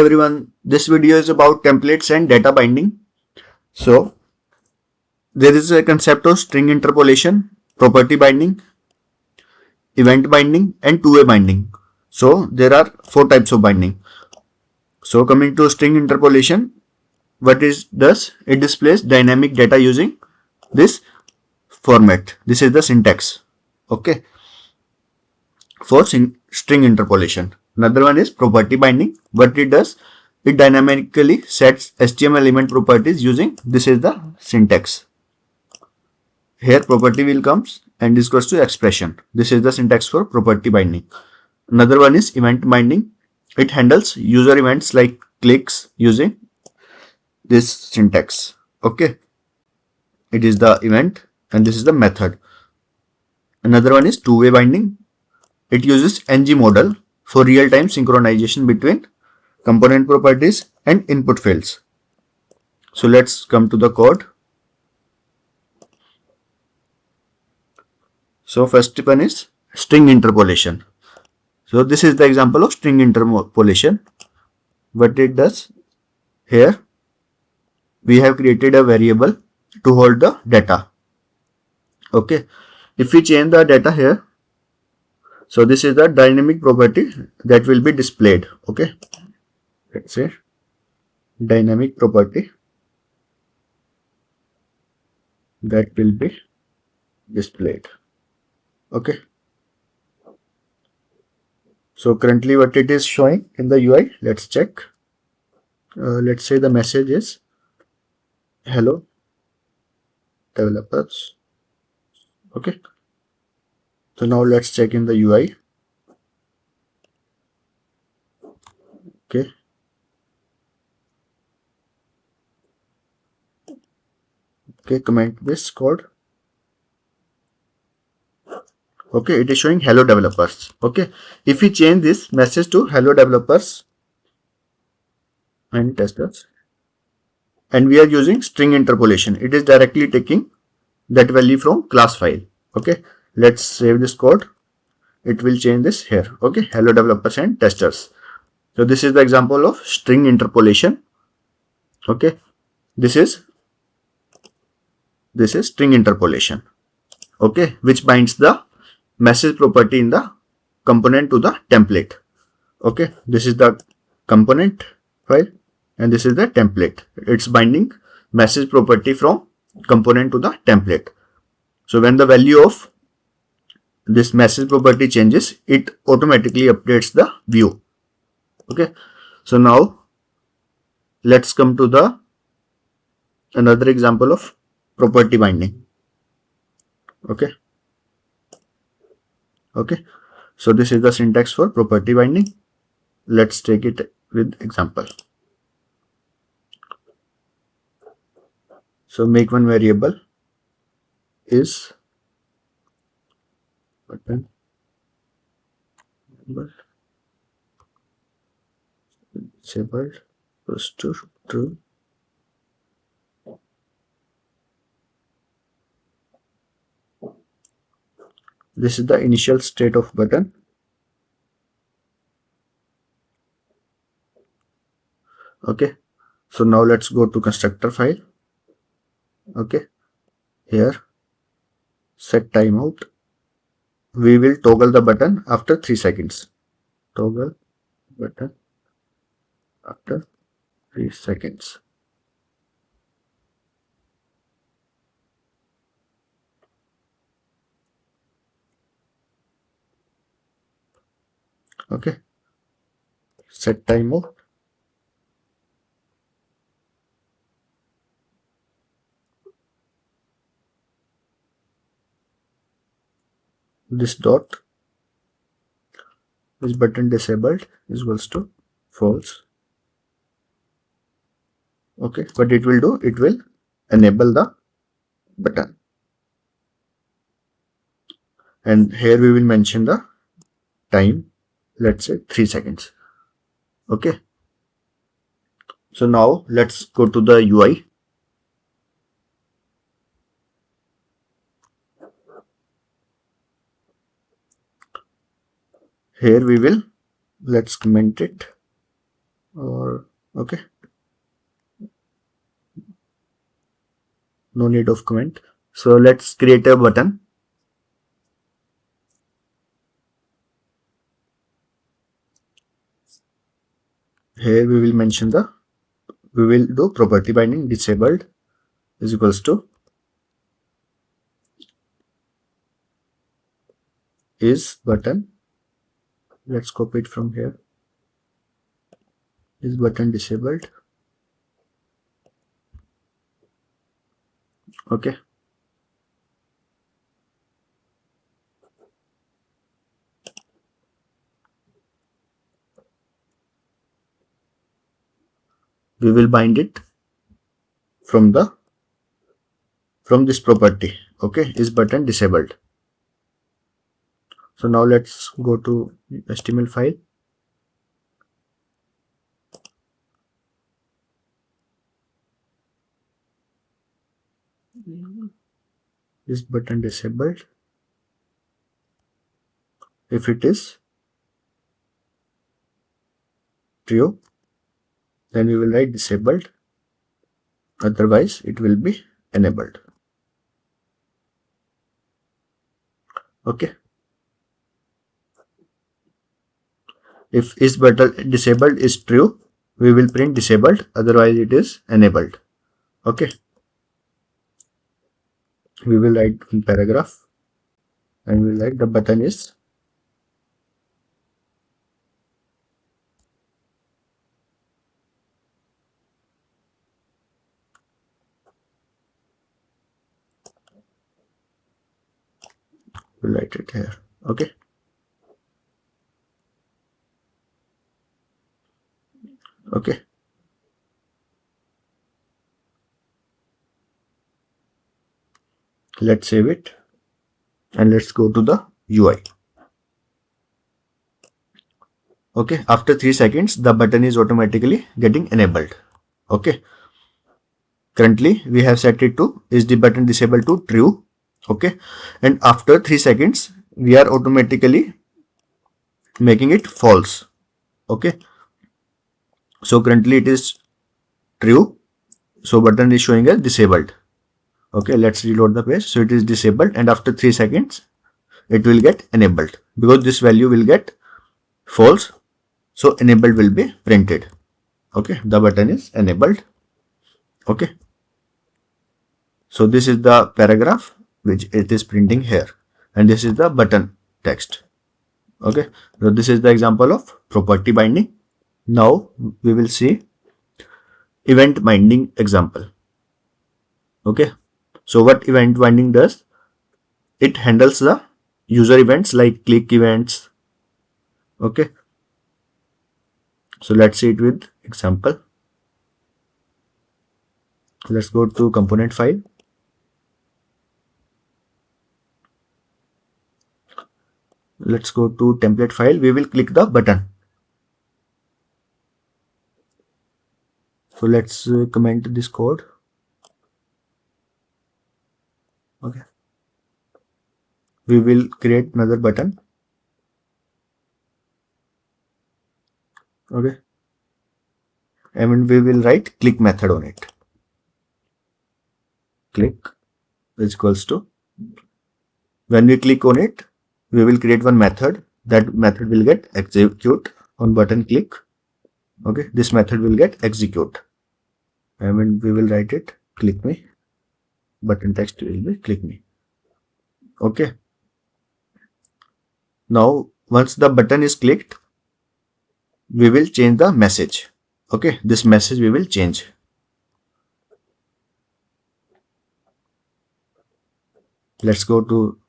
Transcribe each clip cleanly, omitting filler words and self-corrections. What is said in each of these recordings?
everyone, this video is about templates and data binding. So there is a concept of string interpolation, property binding, event binding and two-way binding. So there are four types of binding. So coming to string interpolation, what it does? It displays dynamic data using this format. This is the syntax. Okay, for string interpolation. Another one is property binding. What it does? It dynamically sets HTML element properties using this is the syntax. Here property will comes and is equals to expression. This is the syntax for property binding. Another one is event binding. It handles user events like clicks using this syntax. Okay, it is the event and this is the method. Another one is two-way binding. It uses ng model for real-time synchronization between component properties and input fields. So let's come to the code. So first one is string interpolation. So this is the example of string interpolation. What it does here, we have created a variable to hold the data. Okay, if we change the data here, so this is the dynamic property that will be displayed. Okay, let's say dynamic property that will be displayed. Okay, so currently what it is showing in the UI, let's check. Let's say the message is hello developers. Okay, so now let's check in the UI. Okay, comment this code. Okay, it is showing hello developers. Okay, if we change this message to hello developers and testers, and we are using string interpolation, it is directly taking that value from class file. Okay, let's save this code. It will change this here. Okay, hello developers and testers. So this is the example of string interpolation. Okay, this is string interpolation. Okay, which binds the message property in the component to the template. Okay, this is the component file and this is the template. It's binding message property from component to the template. So when the value of this message property changes, it automatically updates the view. Okay, so now let's come to the another example of property binding. Okay, so this is the syntax for property binding. Let's take it with example. So make one variable is button disabled equals to true. This is the initial state of button. Okay, so now let's go to constructor file. Okay, here set timeout. We will toggle the button after 3 seconds. Toggle button after 3 seconds. Okay, set timeout. This dot, this button disabled is equals to false. Okay, what it will do, it will enable the button, and here we will mention the time, let's say 3 seconds. Okay, so now let's go to the UI. Here we will, let's comment it. or okay, no need of comment. So let's create a button. Here we will mention we will do property binding disabled is equals to is button. Let's copy it from here. Is button disabled. Okay. We will bind it from this property. Okay, is button disabled. So now let's go to HTML file. Is button disabled. If it is true, then we will write disabled. Otherwise, it will be enabled. Okay. If is button disabled is true, we will print disabled. Otherwise, it is enabled. Okay. We will write in paragraph, and we will write the button is we'll write it here. Okay. Okay. Let's save it and let's go to the UI. Okay, after 3 seconds the button is automatically getting enabled. Okay, currently we have set it to is the button disabled to true. Okay, and after 3 seconds we are automatically making it false. Okay, so currently it is true, so button is showing as disabled. Okay, let's reload the page. So it is disabled, and after 3 seconds it will get enabled because this value will get false, so enabled will be printed. Okay, the button is enabled. Okay, so this is the paragraph which it is printing here, and this is the button text. Okay, so this is the example of property binding. Now we will see event binding example. Okay, so what event binding does, it handles the user events like click events. Okay, so let's see it with example. Let's go to component file. Let's go to template file. We will click the button. So let's comment this code. Okay, we will create another button. Okay, and we will write click method on it. Click is equals to, when we click on it, we will create one method. That method will get execute on button click. Okay, this method will get execute, and we will write it click me. Button text will be click me. Okay, now once the button is clicked, we will change the message. Okay, this message we will change. Let's go to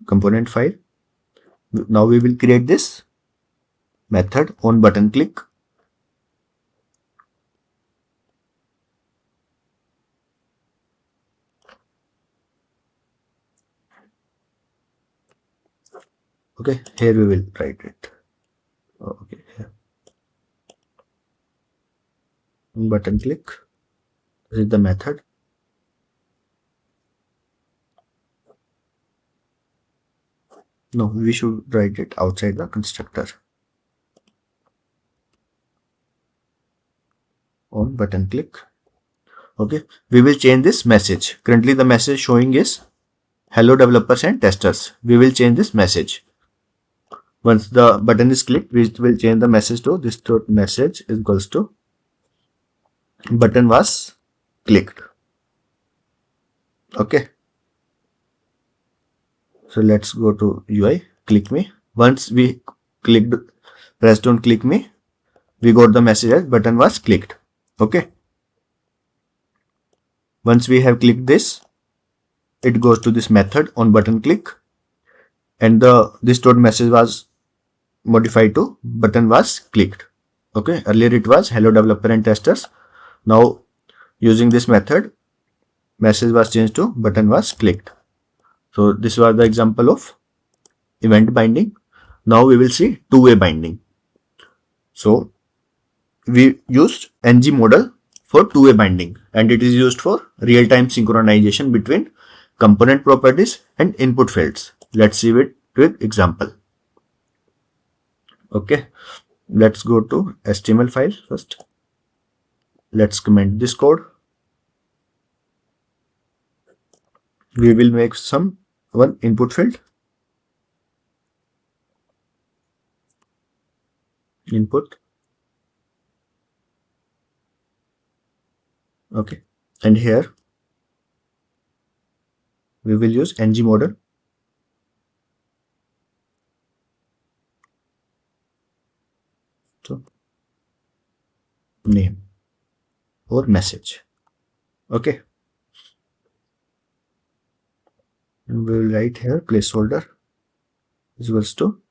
component file. Now we will create this method on button click. Okay, here we will write it. Okay, here. Button click. This is the method. No, we should write it outside the constructor. button click. Okay, we will change this message. Currently the message showing is hello developers and testers. We will change this message. Once the button is clicked, we will change the message to this message is equals to button was clicked. Okay, so let's go to UI, click me. Once we pressed on click me, we got the message as button was clicked. Okay, once we have clicked this, it goes to this method on button click, and this message was modified to button was clicked. Okay, earlier it was hello developer and testers. Now using this method, message was changed to button was clicked. So this was the example of event binding. Now we will see two-way binding. So we used ng model for two-way binding, and it is used for real-time synchronization between component properties and input fields. Let's see it with example. Okay, let's go to HTML file first. Let's comment this code. We will make one input field. Input. Okay, and here we will use ng model. So name or message. Okay, and we will write here placeholder is equals to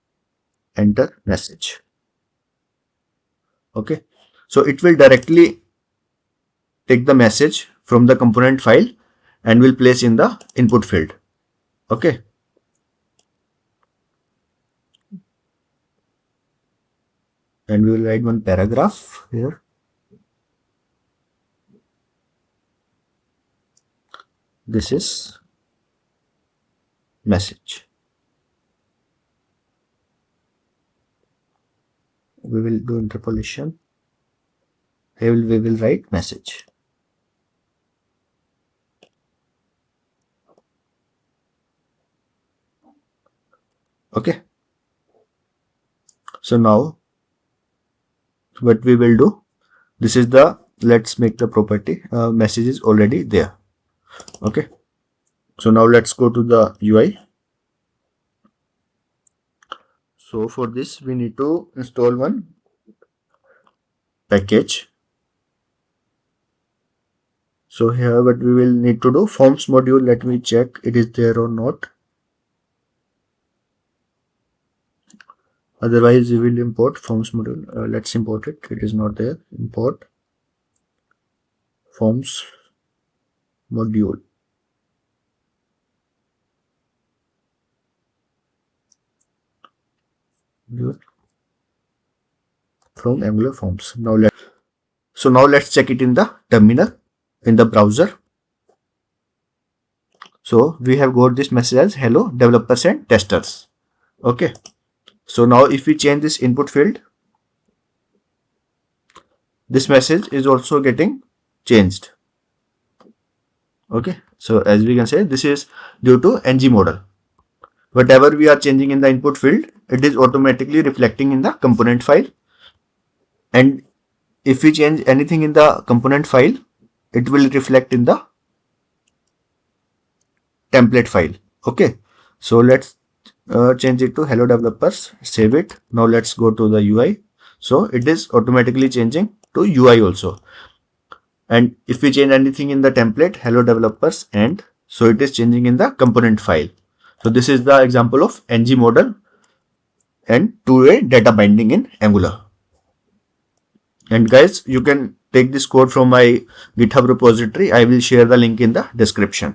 enter message. Okay, so it will directly take the message from the component file and will place in the input field. Okay, and we will write one paragraph here. This is message. We will do interpolation. Here we will write message. Okay, so now what we will do, this is the, let's make the property, message is already there. Okay, so now let's go to the UI. So for this we need to install one package. So here what we will need to do, forms module, let me check it is there or not. Otherwise we will import forms module. Let's import it. It is not there. Import forms module. From Angular Forms. Now let's check it in the terminal in the browser. So we have got this message as hello developers and testers. Okay, so now if we change this input field, this message is also getting changed. Okay, so as we can say, this is due to ng model. Whatever we are changing in the input field, it is automatically reflecting in the component file, and if we change anything in the component file, it will reflect in the template file. Okay, so let's change it to hello developers, save it. Now let's go to the UI. So it is automatically changing to UI also, and if we change anything in the template hello developers, and so it is changing in the component file. So this is the example of ng model and two-way data binding in Angular. And guys, you can take this code from my GitHub repository. I will share the link in the description.